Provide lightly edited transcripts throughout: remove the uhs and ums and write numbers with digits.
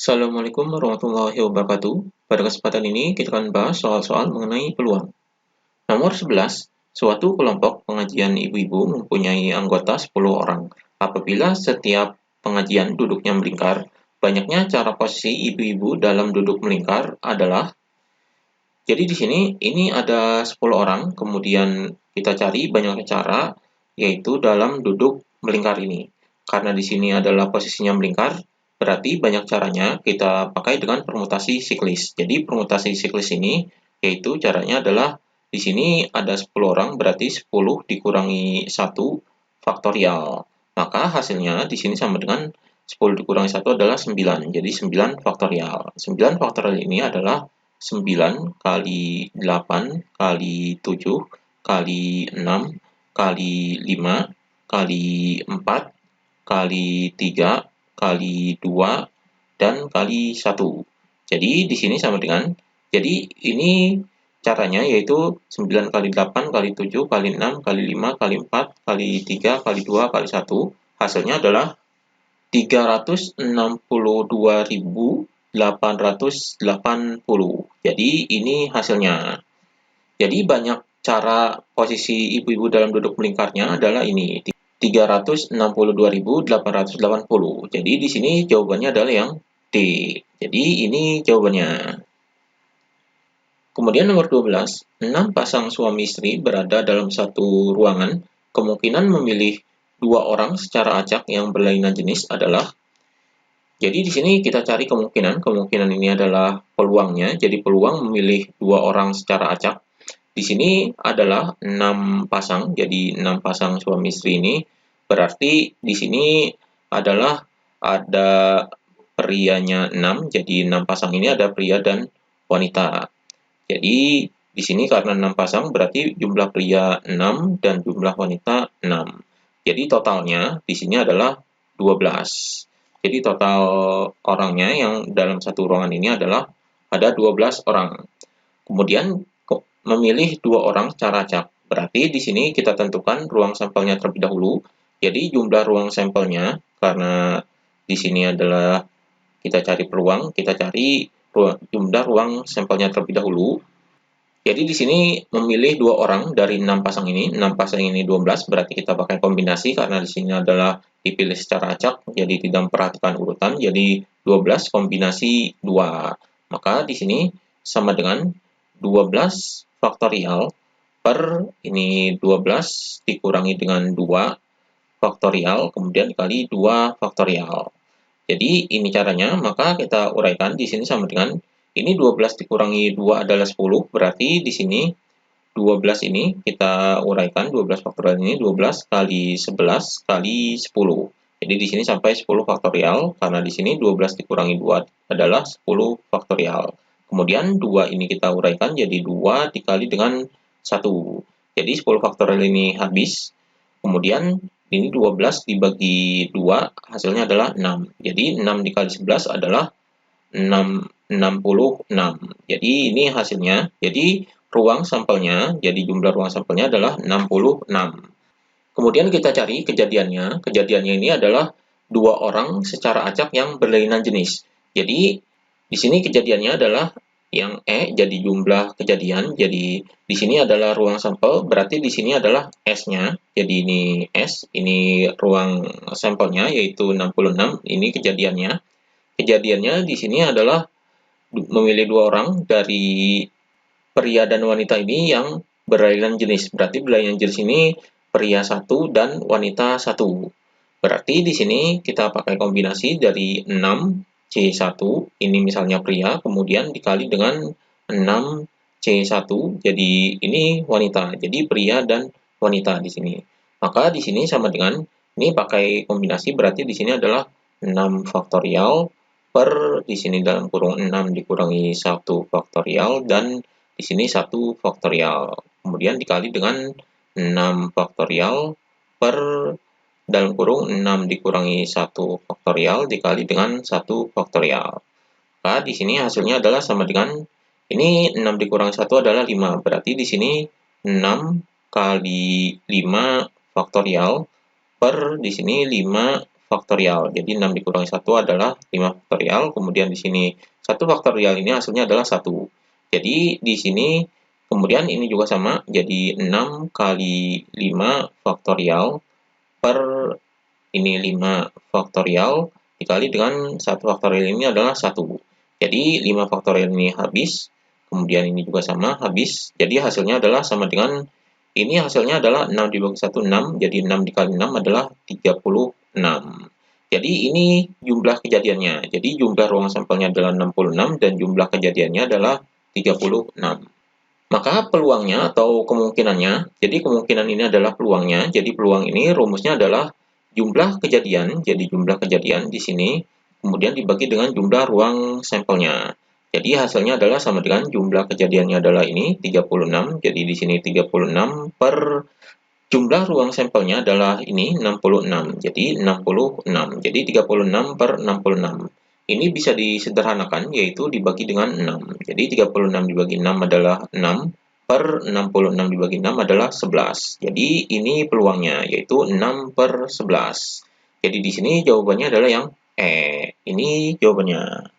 Assalamualaikum warahmatullahi wabarakatuh. Pada kesempatan ini kita akan bahas soal-soal mengenai peluang. Nomor 11. Suatu kelompok pengajian ibu-ibu mempunyai anggota 10 orang. Apabila setiap pengajian duduknya melingkar, banyaknya cara posisi ibu-ibu dalam duduk melingkar adalah. Jadi di sini ini ada 10 orang, kemudian kita cari banyaknya cara yaitu dalam duduk melingkar ini. Karena di sini adalah posisinya melingkar, berarti banyak caranya kita pakai dengan permutasi siklis. Jadi permutasi siklis ini yaitu caranya adalah di sini ada 10 orang berarti 10 dikurangi 1 faktorial. Maka hasilnya di sini sama dengan 10 dikurangi 1 adalah 9. Jadi 9 faktorial. 9 faktorial ini adalah 9 kali 8 kali 7 kali 6 kali 5 kali 4 kali 3 kali 2 dan kali 1. Jadi di sini sama dengan, jadi ini caranya yaitu 9 kali 8 kali 7 kali 6 kali 5 kali 4 kali 3 kali 2 kali 1. Hasilnya adalah 362.880. Jadi ini hasilnya. Jadi banyak cara posisi ibu-ibu dalam duduk melingkarnya adalah ini 362.880. Jadi di sini jawabannya adalah yang D. Jadi ini jawabannya. Kemudian nomor 12, 6 pasang suami istri berada dalam satu ruangan, kemungkinan memilih 2 orang secara acak yang berlainan jenis adalah. Jadi di sini kita cari kemungkinan. Kemungkinan ini adalah peluangnya. Jadi peluang memilih 2 orang secara acak. Di sini adalah 6 pasang. Jadi 6 pasang suami istri ini berarti di sini adalah ada prianya 6. Jadi 6 pasang ini ada pria dan wanita. Jadi di sini karena 6 pasang berarti jumlah pria 6 dan jumlah wanita 6. Jadi totalnya di sini adalah 12. Jadi total orangnya yang dalam satu ruangan ini adalah ada 12 orang. Kemudian memilih 2 orang secara acak. Berarti di sini kita tentukan ruang sampelnya terlebih dahulu. Jadi jumlah ruang sampelnya, karena di sini adalah kita cari peluang, kita cari jumlah ruang sampelnya terlebih dahulu. Jadi di sini memilih 2 orang dari 6 pasang ini. 6 pasang ini 12, berarti kita pakai kombinasi karena di sini adalah dipilih secara acak, jadi tidak memperhatikan urutan. Jadi 12 kombinasi 2. Maka di sini sama dengan 12 faktorial per ini 12 dikurangi dengan 2 faktorial, kemudian dikali 2 faktorial. Jadi ini caranya, maka kita uraikan di sini sama dengan ini 12 dikurangi 2 adalah 10, berarti di sini 12 ini kita uraikan 12 faktorial ini 12 kali 11 kali 10. Jadi di sini sampai 10 faktorial karena di sini 12 dikurangi 2 adalah 10 faktorial. Kemudian 2 ini kita uraikan jadi 2 dikali dengan 1. Jadi 10 faktorial ini habis. Kemudian ini 12 dibagi 2 hasilnya adalah 6. Jadi 6 dikali 11 adalah 66. Jadi ini hasilnya. Jadi ruang sampelnya, jadi jumlah ruang sampelnya adalah 66. Kemudian kita cari kejadiannya. Kejadiannya ini adalah 2 orang secara acak yang berlainan jenis. Jadi di sini kejadiannya adalah yang jadi jumlah kejadian. Jadi di sini adalah ruang sampel, berarti di sini adalah S-nya. Jadi ini S, ini ruang sampelnya yaitu 66, ini kejadiannya. Kejadiannya di sini adalah memilih 2 orang dari pria dan wanita ini yang berlainan jenis. Berarti berlainan jenis ini pria 1 dan wanita 1. Berarti di sini kita pakai kombinasi dari 6C1, ini misalnya pria, kemudian dikali dengan 6C1, jadi ini wanita. Jadi pria dan wanita di sini. Maka di sini sama dengan, ini pakai kombinasi berarti di sini adalah 6 faktorial per di sini dalam kurung 6 dikurangi 1 faktorial dan di sini 1 faktorial. Kemudian dikali dengan 6 faktorial per dalam kurung 6 dikurangi 1 faktorial dikali dengan 1 faktorial. Maka di sini hasilnya adalah sama dengan ini 6 dikurangi 1 adalah 5. Berarti di sini 6 kali 5 faktorial per di sini 5 faktorial. Jadi 6 dikurangi 1 adalah 5 faktorial. Kemudian di sini 1 faktorial ini hasilnya adalah 1. Jadi di sini kemudian ini juga sama. Jadi 6 kali 5 faktorial per ini 5 faktorial dikali dengan 1 faktorial ini adalah 1. Jadi 5 faktorial ini habis. Kemudian ini juga sama, habis. Jadi hasilnya adalah sama dengan ini hasilnya adalah 6 dibagi 1, 6. Jadi 6 dikali 6 adalah 36. Jadi ini jumlah kejadiannya. Jadi jumlah ruang sampelnya adalah 66 dan jumlah kejadiannya adalah 36. Maka peluangnya atau kemungkinannya, jadi kemungkinan ini adalah peluangnya. Jadi peluang ini rumusnya adalah jumlah kejadian. Jadi jumlah kejadian di sini kemudian dibagi dengan jumlah ruang sampelnya. Jadi hasilnya adalah sama dengan jumlah kejadiannya adalah ini 36. Jadi di sini 36 per jumlah ruang sampelnya adalah ini 66. Jadi 66. Jadi 36 per 66. Ini bisa disederhanakan yaitu dibagi dengan 6. Jadi 36 dibagi 6 adalah 6 per 66 dibagi 6 adalah 11. Jadi ini peluangnya yaitu 6 per 11. Jadi di sini jawabannya adalah yang E. Ini jawabannya.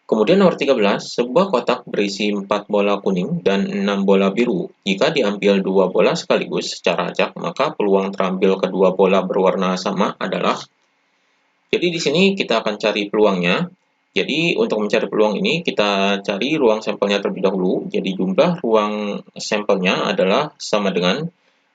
Kemudian nomor 13, sebuah kotak berisi 4 bola kuning dan 6 bola biru. Jika diambil 2 bola sekaligus secara acak, maka peluang terambil kedua bola berwarna sama adalah. Jadi di sini kita akan cari peluangnya. Jadi untuk mencari peluang ini kita cari ruang sampelnya terlebih dahulu. Jadi jumlah ruang sampelnya adalah sama dengan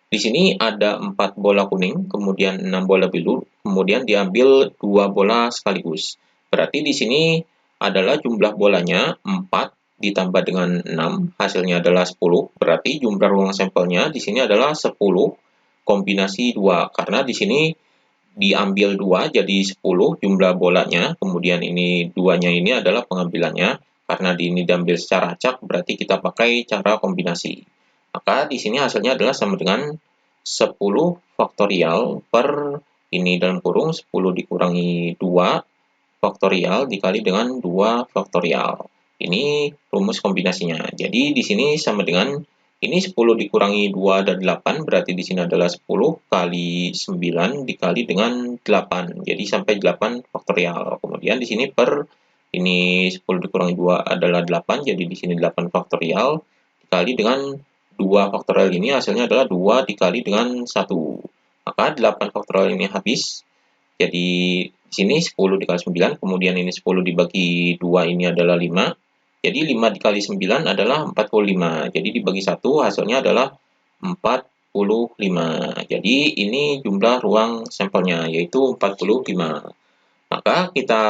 di sini ada 4 bola kuning, kemudian 6 bola biru, kemudian diambil 2 bola sekaligus. Berarti di sini adalah jumlah bolanya 4 ditambah dengan 6, hasilnya adalah 10. Berarti jumlah ruang sampelnya di sini adalah 10 kombinasi 2. Karena di sini diambil 2 jadi 10 jumlah bolanya, kemudian ini 2-nya ini adalah pengambilannya. Karena ini diambil secara acak, berarti kita pakai cara kombinasi. Maka di sini hasilnya adalah sama dengan 10 faktorial per ini dalam kurung 10 dikurangi 2 faktorial dikali dengan 2 faktorial. Ini rumus kombinasinya. Jadi di sini sama dengan ini 10 dikurangi 2 ada 8, berarti di sini adalah 10 kali 9 dikali dengan 8. Jadi sampai 8 faktorial. Kemudian di sini per ini 10 dikurangi 2 adalah 8, jadi di sini 8 faktorial dikali dengan 2 faktorial ini hasilnya adalah 2 dikali dengan 1. Maka 8 faktorial ini habis. Jadi di sini 10 dikali 9, kemudian ini 10 dibagi 2 ini adalah 5. Jadi 5 dikali 9 adalah 45. Jadi dibagi 1 hasilnya adalah 45. Jadi ini jumlah ruang sampelnya yaitu 45. Maka kita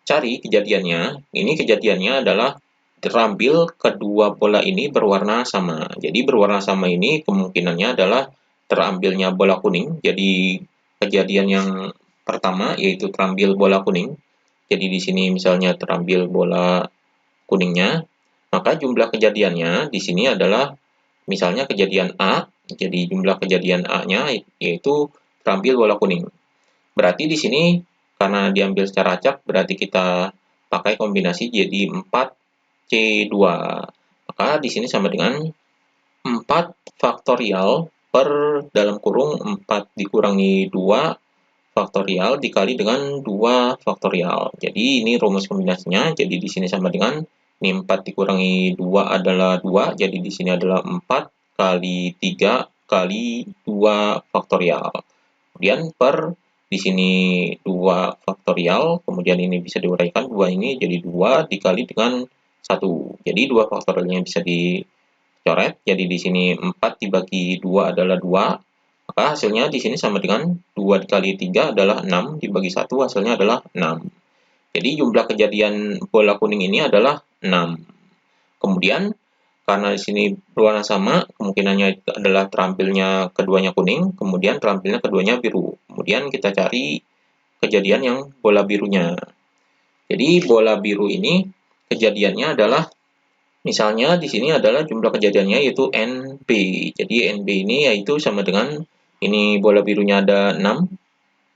cari kejadiannya. Ini kejadiannya adalah terambil kedua bola ini berwarna sama. Jadi berwarna sama ini kemungkinannya adalah terambilnya bola kuning. Jadi kejadian yang pertama yaitu terambil bola kuning. Jadi di sini misalnya terambil bola kuningnya, maka jumlah kejadiannya di sini adalah misalnya kejadian A. Jadi jumlah kejadian A-nya yaitu terambil bola kuning. Berarti di sini karena diambil secara acak berarti kita pakai kombinasi jadi 4C2. Maka di sini sama dengan 4 faktorial per dalam kurung 4 dikurangi 2 faktorial dikali dengan 2 faktorial. Jadi ini rumus kombinasinya. Jadi di sini sama dengan ini 4 dikurangi 2 adalah 2. Jadi di sini adalah 4 kali 3 kali 2 faktorial. Kemudian per di sini 2 faktorial, kemudian ini bisa diuraikan 2 ini jadi 2 dikali dengan 1. Jadi 2 faktorialnya bisa dicoret. Jadi di sini 4 dibagi 2 adalah 2. Maka hasilnya di sini sama dengan 2 dikali 3 adalah 6, dibagi 1 hasilnya adalah 6. Jadi jumlah kejadian bola kuning ini adalah 6. Kemudian karena di sini berwarna sama, kemungkinannya adalah terampilnya keduanya kuning, kemudian terampilnya keduanya biru. Kemudian kita cari kejadian yang bola birunya. Jadi bola biru ini kejadiannya adalah misalnya di sini adalah jumlah kejadiannya yaitu NB. Jadi NB ini yaitu sama dengan ini bola birunya ada 6.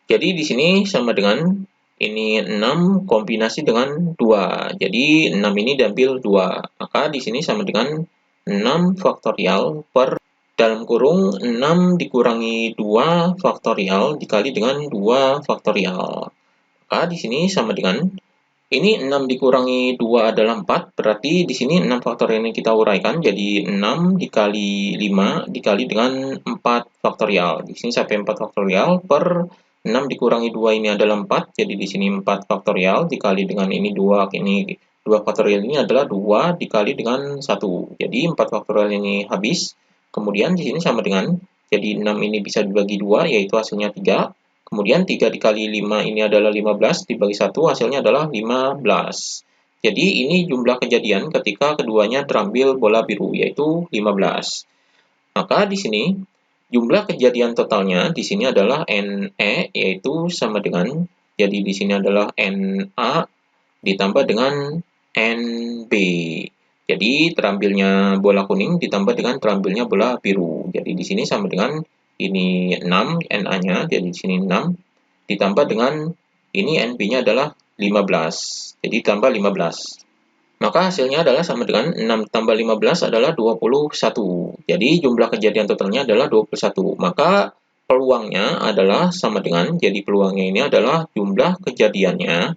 Jadi di sini sama dengan ini 6 kombinasi dengan 2. Jadi 6 ini diambil 2. Maka di sini sama dengan 6 faktorial per dalam kurung 6 dikurangi 2 faktorial dikali dengan 2 faktorial. Maka di sini sama dengan ini 6 dikurangi 2 adalah 4, berarti di sini 6 faktorial ini kita uraikan jadi 6 dikali 5 dikali dengan 4 faktorial. Di sini sampai 4 faktorial per 6 dikurangi 2 ini adalah 4, jadi di sini 4 faktorial dikali dengan ini 2 faktorial ini adalah 2 dikali dengan 1. Jadi 4 faktorial ini habis. Kemudian di sini sama dengan jadi 6 ini bisa dibagi 2 yaitu hasilnya 3. Kemudian 3 dikali 5 ini adalah 15, dibagi 1 hasilnya adalah 15. Jadi ini jumlah kejadian ketika keduanya terambil bola biru, yaitu 15. Maka di sini jumlah kejadian totalnya di sini adalah NE, yaitu sama dengan, jadi di sini adalah NA ditambah dengan NB. Jadi terambilnya bola kuning ditambah dengan terambilnya bola biru. Jadi di sini sama dengan ini 6 NA-nya, jadi di sini 6 ditambah dengan ini NB-nya adalah 15. Jadi tambah 15. Maka hasilnya adalah sama dengan 6 tambah 15 adalah 21. Jadi jumlah kejadian totalnya adalah 21. Maka peluangnya adalah sama dengan, jadi peluangnya ini adalah jumlah kejadiannya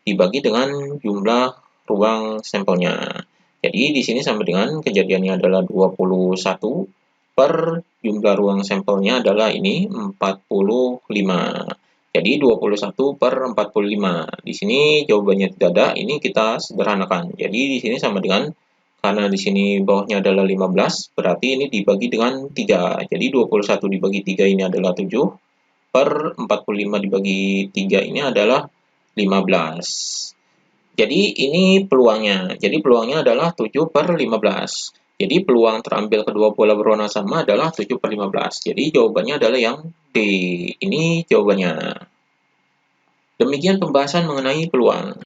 dibagi dengan jumlah ruang sampelnya. Jadi di sini sama dengan kejadiannya adalah 21 per jumlah ruang sampelnya adalah ini 45. Jadi 21 per 45. Di sini jawabannya tidak ada, ini kita sederhanakan. Jadi di sini sama dengan, karena di sini bawahnya adalah 15, berarti ini dibagi dengan 3. Jadi 21 dibagi 3 ini adalah 7, per 45 dibagi 3 ini adalah 15. Jadi ini peluangnya. Jadi peluangnya adalah 7 per 15. Jadi peluang terambil kedua bola berwarna sama adalah 7 per 15. Jadi jawabannya adalah yang D. Ini jawabannya. Demikian pembahasan mengenai peluang.